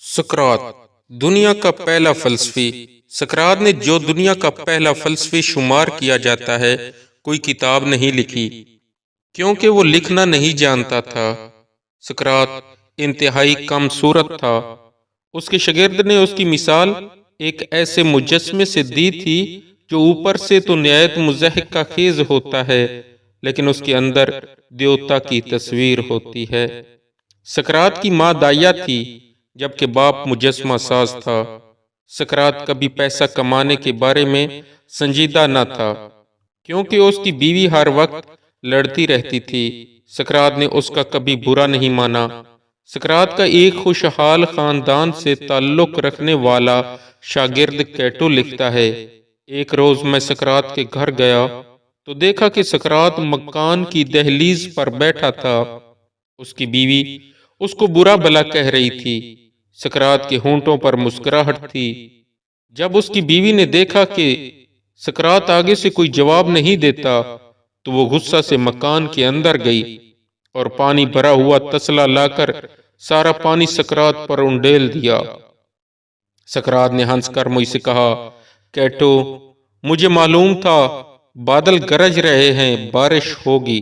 سقراط دنیا کا پہلا فلسفی۔ سقراط نے جو دنیا کا پہلا فلسفی شمار کیا جاتا ہے کوئی کتاب نہیں لکھی کیونکہ وہ لکھنا نہیں جانتا تھا۔ سقراط انتہائی کم صورت تھا۔ اس کے شاگرد نے اس کی مثال ایک ایسے مجسمے سے دی تھی جو اوپر سے تو نہایت مضحکہ خیز ہوتا ہے لیکن اس کے اندر دیوتا کی تصویر ہوتی ہے۔ سقراط کی ماں دائیا تھی جبکہ باپ مجسمہ ساز تھا۔ سقراط کبھی پیسہ کمانے کے بارے میں سنجیدہ نہ تھا کیونکہ اس کی بیوی ہر وقت لڑتی رہتی تھی۔ سقراط نے اس کا کبھی برا نہیں مانا۔ سقراط کا ایک خوشحال خاندان سے تعلق رکھنے والا شاگرد کیٹو لکھتا ہے، ایک روز میں سقراط کے گھر گیا تو دیکھا کہ سقراط مکان کی دہلیز پر بیٹھا تھا۔ اس کی بیوی اس کو برا بھلا کہہ رہی تھی۔ سقراط کے ہونٹوں پر مسکراہٹ تھی۔ جب اس کی بیوی نے دیکھا کہ سقراط آگے سے کوئی جواب نہیں دیتا تو وہ غصہ سے مکان کے اندر گئی اور پانی بھرا ہوا تسلا لا کر سارا پانی سقراط پر انڈیل دیا۔ سقراط نے ہنس کر مجھ سے کہا، کیٹو، مجھے معلوم تھا بادل گرج رہے ہیں، بارش ہوگی۔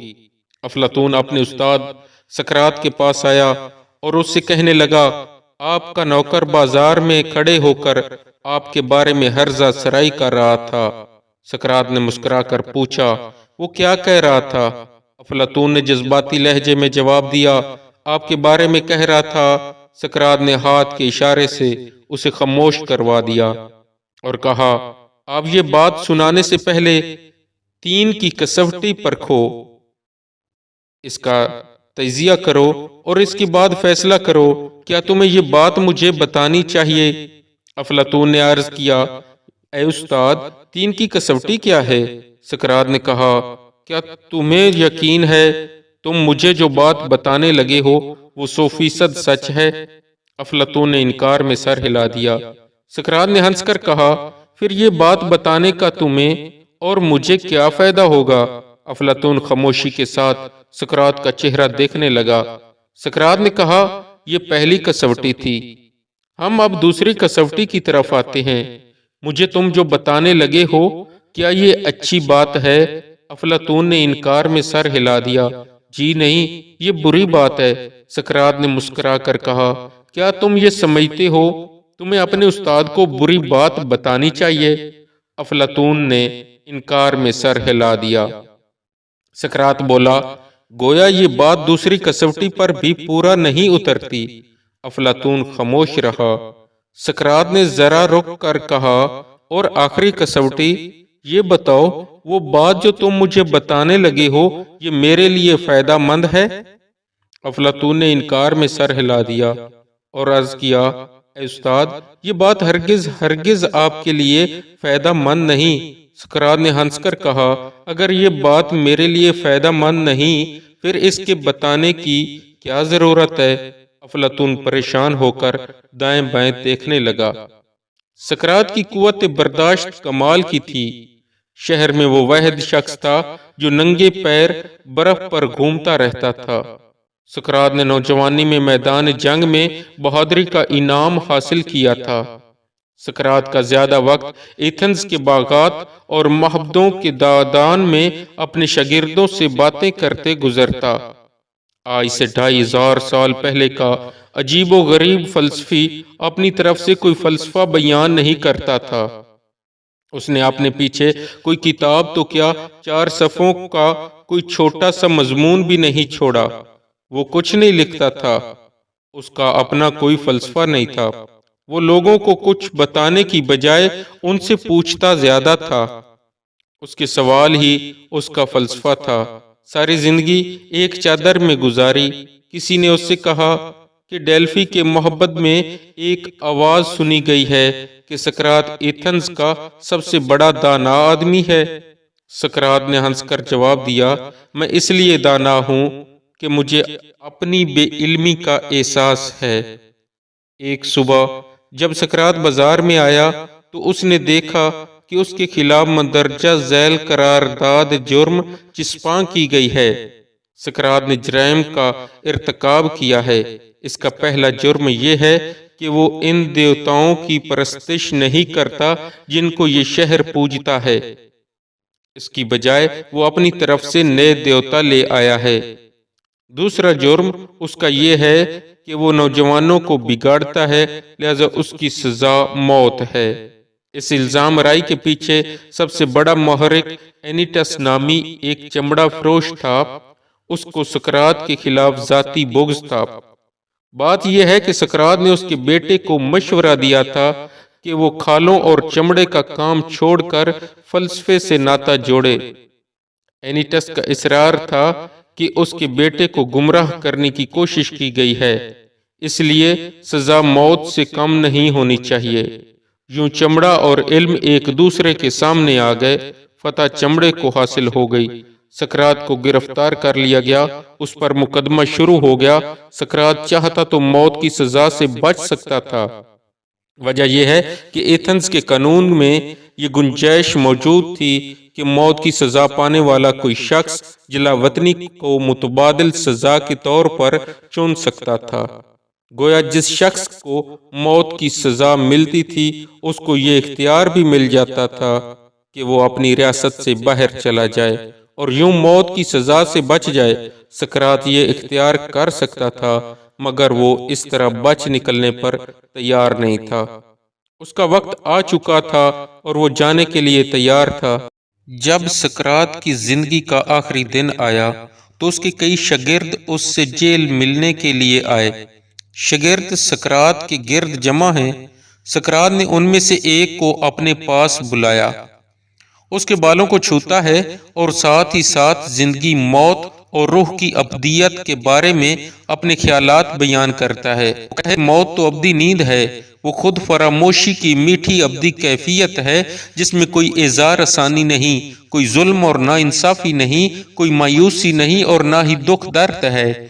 افلاطون اپنے استاد سقراط کے پاس آیا اور اس سے کہنے لگا، آپ کا نوکر بازار میں کھڑے ہو کر آپ کے بارے میں ہرزہ سرائی کر رہا تھا۔ سقراط نے مسکرا کر پوچھا، وہ کیا کہہ رہا تھا؟ افلاطون نے جذباتی لہجے میں جواب دیا، آپ کے بارے میں کہہ رہا تھا۔ سقراط نے ہاتھ کے اشارے سے اسے خاموش کروا دیا اور کہا، آپ یہ بات سنانے سے پہلے 3 کی کسوٹی پرکھو، اس کا تجزیہ کرو اور اس کے بعد فیصلہ کرو، کیا تمہیں یہ بات مجھے بتانی چاہیے؟ افلاطون نے عرض کیا، اے استاد، 3 کی کسوٹی کیا ہے؟ سقراط نے کہا، کیا تمہیں یقین ہے تم مجھے جو بات بتانے لگے ہو وہ 100% سچ ہے؟ افلاطون نے انکار میں سر ہلا دیا۔ سقراط نے ہنس کر کہا، پھر یہ بات بتانے کا تمہیں اور مجھے کیا فائدہ ہوگا؟ افلاطون خاموشی کے ساتھ سقراط کا چہرہ دیکھنے لگا۔ سقراط نے کہا، یہ پہلی کسوٹی تھی، ہم اب دوسری کسوٹی کی طرف آتے ہیں۔ مجھے تم جو بتانے لگے ہو کیا یہ اچھی بات ہے؟ افلاطون نے انکار میں سر ہلا دیا، جی نہیں، یہ بری بات ہے۔ سقراط نے مسکرا کر کہا، کیا تم یہ سمجھتے ہو تمہیں اپنے استاد کو بری بات بتانی چاہیے؟ افلاطون نے انکار میں سر ہلا دیا۔ سقراط بولا، گویا یہ بات دوسری کسوٹی پر بھی پورا نہیں اترتی۔ افلاطون خاموش رہا۔ سقراط نے ذرا رک کر کہا، اور آخری کسوٹی، یہ بتاؤ وہ بات جو تم مجھے بتانے لگے ہو یہ میرے لیے فائدہ مند ہے؟ افلاطون نے انکار میں سر ہلا دیا اور عرض کیا، اے استاد، یہ بات ہرگز آپ کے لیے فائدہ مند نہیں۔ سقراط نے ہنس کر کہا، اگر یہ بات میرے لیے فائدہ مند نہیں پھر اس کے بتانے کی کیا ضرورت ہے؟ افلاطون پریشان ہو کر دائیں بائیں دیکھنے لگا۔ سقراط کی قوت برداشت کمال کی تھی۔ شہر میں وہ واحد شخص تھا جو ننگے پیر برف پر گھومتا رہتا تھا۔ سقراط نے نوجوانی میں میدان جنگ میں بہادری کا انعام حاصل کیا تھا۔ سقراط کا زیادہ وقت ایتھنز کے باغات اور معبدوں کے دادان میں اپنے شاگردوں سے باتیں کرتے گزرتا۔ آج سے 2500 سال پہلے کا عجیب و غریب فلسفی اپنی طرف سے کوئی فلسفہ بیان نہیں کرتا تھا۔ اس نے اپنے پیچھے کوئی کتاب تو کیا 4 صفحوں کا کوئی چھوٹا سا مضمون بھی نہیں چھوڑا۔ وہ کچھ نہیں لکھتا تھا، اس کا اپنا کوئی فلسفہ نہیں تھا۔ وہ لوگوں کو کچھ بتانے کی بجائے ان سے پوچھتا زیادہ تھا۔ اس کے سوال ہی اس کا فلسفہ تھا۔ ساری زندگی ایک چادر میں گزاری۔ کسی نے اس سے کہا کہ ڈیلفی کے معبد میں ایک آواز سنی گئی ہے کہ سقراط ایتھنز کا سب سے بڑا دانا آدمی ہے۔ سقراط نے ہنس کر جواب دیا، میں اس لیے دانا ہوں کہ مجھے اپنی بے علمی کا احساس ہے۔ ایک صبح جب سقراط بازار میں آیا تو اس نے دیکھا کہ اس کے خلاف مندرجہ ذیل قرارداد جرم چسپاں کی گئی ہے۔ سقراط نے جرائم کا ارتکاب کیا ہے۔ اس کا پہلا جرم یہ ہے کہ وہ ان دیوتاؤں کی پرستش نہیں کرتا جن کو یہ شہر پوجتا ہے، اس کی بجائے وہ اپنی طرف سے نئے دیوتا لے آیا ہے۔ دوسرا جرم اس کا یہ ہے کہ وہ نوجوانوں کو بگاڑتا ہے، لہذا اس کی سزا موت ہے۔ اس الزام رائی کے پیچھے سب سے بڑا محرک اینیٹس نامی ایک چمڑا فروش تھا۔ اس کو سقراط کے خلاف ذاتی بغض تھا۔ بات یہ ہے کہ سقراط نے اس کے بیٹے کو مشورہ دیا تھا کہ وہ کھالوں اور چمڑے کا کام چھوڑ کر فلسفے سے ناتا جوڑے۔ اینیٹس کا اصرار تھا کہ اس کے بیٹے کو گمراہ کرنے کی کوشش کی گئی ہے، اس لیے سزا موت سے کم نہیں ہونی چاہیے۔ یوں چمڑا اور علم ایک دوسرے کے سامنے آ گئے، فتح چمڑے کو حاصل ہو گئی۔ سقراط کو گرفتار کر لیا گیا، اس پر مقدمہ شروع ہو گیا۔ سقراط چاہتا تو موت کی سزا سے بچ سکتا تھا۔ وجہ یہ ہے کہ ایتھنز کے قانون میں یہ گنجائش موجود تھی کہ موت کی سزا پانے والا کوئی شخص جلا وطنی کو متبادل سزا کے طور پر چن سکتا تھا۔ گویا جس شخص کو موت کی سزا ملتی تھی اس کو یہ اختیار بھی مل جاتا تھا کہ وہ اپنی ریاست سے باہر چلا جائے اور یوں موت کی سزا سے بچ جائے۔ سقراط یہ اختیار کر سکتا تھا، مگر وہ اس طرح بچ نکلنے پر تیار نہیں تھا۔ اس کا وقت آ چکا تھا اور وہ جانے کے لیے تیار تھا۔ جب سقراط کی زندگی کا آخری دن آیا تو اس کے کئی شاگرد اس سے جیل ملنے کے لیے آئے۔ شاگرد سقراط کے گرد جمع ہیں۔ سقراط نے ان میں سے ایک کو اپنے پاس بلایا، اس کے بالوں کو چھوتا ہے اور ساتھ ہی ساتھ زندگی، موت اور روح کی ابدیت کے بارے میں اپنے خیالات بیان کرتا ہے۔ وہ کہتا ہے موت تو ابدی نیند ہے، وہ خود فراموشی کی میٹھی ابدی کیفیت ہے جس میں کوئی اعزار رسانی نہیں، کوئی ظلم اور نا انصافی نہیں، کوئی مایوسی نہیں اور نہ ہی دکھ درد ہے۔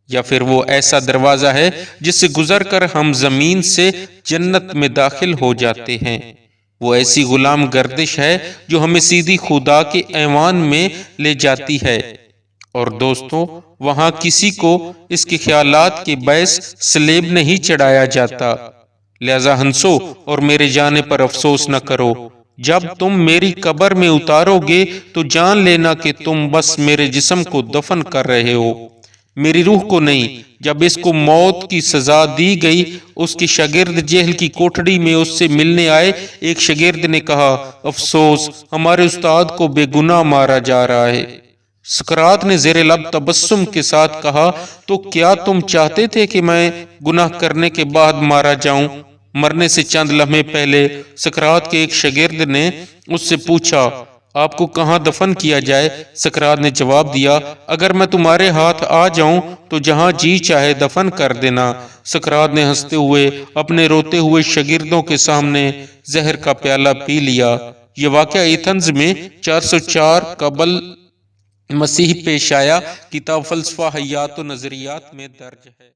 یا پھر وہ ایسا دروازہ ہے جس سے گزر کر ہم زمین سے جنت میں داخل ہو جاتے ہیں۔ وہ ایسی غلام گردش ہے جو ہمیں سیدھی خدا کے ایوان میں لے جاتی ہے۔ اور دوستوں، وہاں کسی کو اس کے خیالات کے باعث سلیب نہیں چڑھایا جاتا، لہذا ہنسو اور میرے جانے پر افسوس نہ کرو۔ جب تم میری قبر میں اتارو گے تو جان لینا کہ تم بس میرے جسم کو دفن کر رہے ہو، میری روح کو نہیں۔ جب اس کو موت کی سزا دی گئی، اس کے شاگرد جیل کی کوٹڑی میں اس سے ملنے آئے۔ ایک شاگرد نے کہا، افسوس، ہمارے استاد کو بے گناہ مارا جا رہا ہے۔ سقراط نے زیر لب تبسم کے ساتھ کہا، تو کیا تم چاہتے تھے کہ میں گناہ کرنے کے بعد مارا جاؤں؟ مرنے سے چند لمحے پہلے سقراط کے ایک شاگرد نے اس سے پوچھا، آپ کو کہاں دفن کیا جائے؟ سقراط نے جواب دیا، اگر میں تمہارے ہاتھ آ جاؤں تو جہاں جی چاہے دفن کر دینا۔ سقراط نے ہنستے ہوئے اپنے روتے ہوئے شاگردوں کے سامنے زہر کا پیالہ پی لیا۔ یہ واقعہ ایتھنز میں 404 قبل مسیح پیش آیا۔ کتاب فلسفہ حیات و نظریات میں درج ہے۔